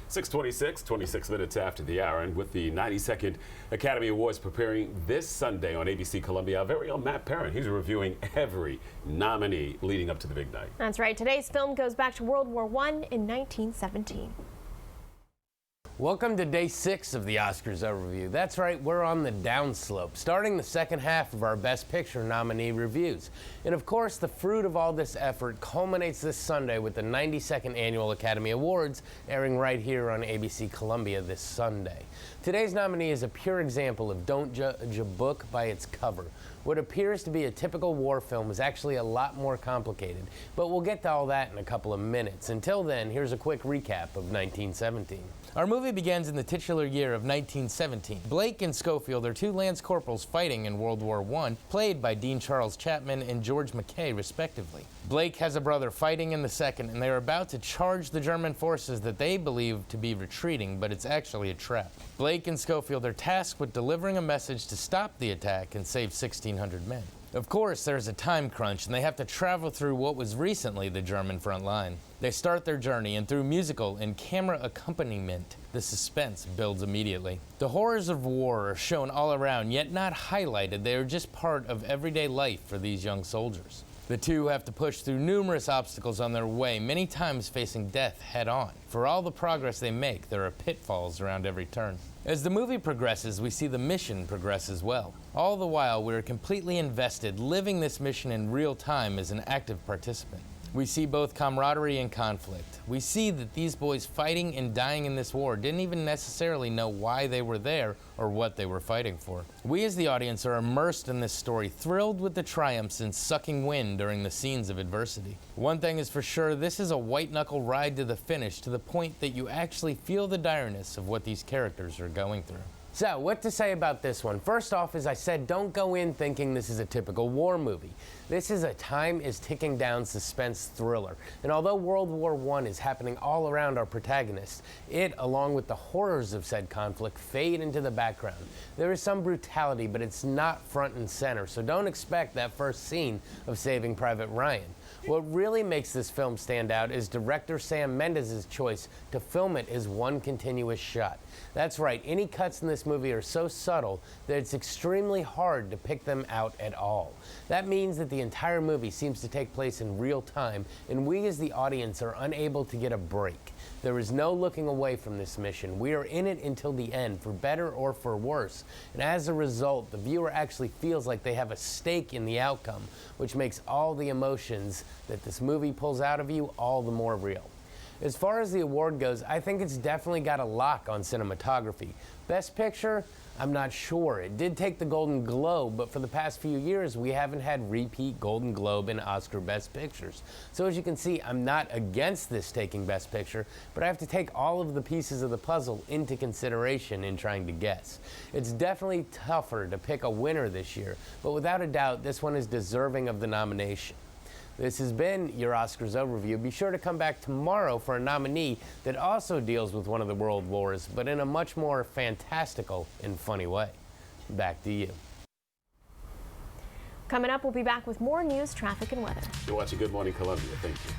6:26, 26 minutes after the hour, and with the 92nd Academy Awards preparing this Sunday on ABC Columbia, our very own Matt Perrin, he's reviewing every nominee leading up to the big night. That's right. Today's film goes back to World War I in 1917. Welcome to day 6 of the Oscars overview. That's right, we're on the downslope, starting the second half of our Best Picture nominee reviews. And of course, the fruit of all this effort culminates this Sunday with the 92nd Annual Academy Awards airing right here on ABC Columbia this Sunday. Today's nominee is a pure example of don't judge a book by its cover. What appears to be a typical war film is actually a lot more complicated, but we'll get to all that in a couple of minutes. Until then, here's a quick recap of 1917. Our movie begins in the titular year of 1917. Blake and Schofield are two lance corporals fighting in World War I, played by Dean Charles Chapman and George McKay, respectively. Blake has a brother fighting in the second, and they are about to charge the German forces that they believe to be retreating, but it's actually a trap. Blake and Schofield are tasked with delivering a message to stop the attack and save 1,600 men. Of course, there's a time crunch, and they have to travel through what was recently the German front line. They start their journey, and through musical and camera accompaniment, the suspense builds immediately. The horrors of war are shown all around, yet not highlighted. They are just part of everyday life for these young soldiers. The two have to push through numerous obstacles on their way, many times facing death head-on. For all the progress they make, there are pitfalls around every turn. As the movie progresses, we see the mission progress as well. All the while, we are completely invested, living this mission in real time as an active participant. We see both camaraderie and conflict. We see that these boys fighting and dying in this war didn't even necessarily know why they were there or what they were fighting for. We as the audience are immersed in this story, thrilled with the triumphs and sucking wind during the scenes of adversity. One thing is for sure, this is a white-knuckle ride to the finish, to the point that you actually feel the direness of what these characters are going through. So, what to say about this one? First off, as I said, don't go in thinking this is a typical war movie. This is a time is ticking down suspense thriller. And although World War I is happening all around our protagonist, it, along with the horrors of said conflict, fade into the background. There is some brutality, but it's not front and center, so don't expect that first scene of Saving Private Ryan. What really makes this film stand out is director Sam Mendes' choice to film it as one continuous shot. That's right, any cuts in this movie are so subtle that it's extremely hard to pick them out at all. That means that the entire movie seems to take place in real time, and we as the audience are unable to get a break. There is no looking away from this mission. We are in it until the end, for better or for worse. And as a result, the viewer actually feels like they have a stake in the outcome, which makes all the emotions that this movie pulls out of you all the more real. As far as the award goes, I think it's definitely got a lock on cinematography. Best Picture? I'm not sure. It did take the Golden Globe, but for the past few years, we haven't had repeat Golden Globe and Oscar Best Pictures. So as you can see, I'm not against this taking Best Picture, but I have to take all of the pieces of the puzzle into consideration in trying to guess. It's definitely tougher to pick a winner this year, but without a doubt, this one is deserving of the nomination. This has been your Oscars overview. Be sure to come back tomorrow for a nominee that also deals with one of the world wars, but in a much more fantastical and funny way. Back to you. Coming up, we'll be back with more news, traffic, and weather. You're watching Good Morning Columbia. Thank you.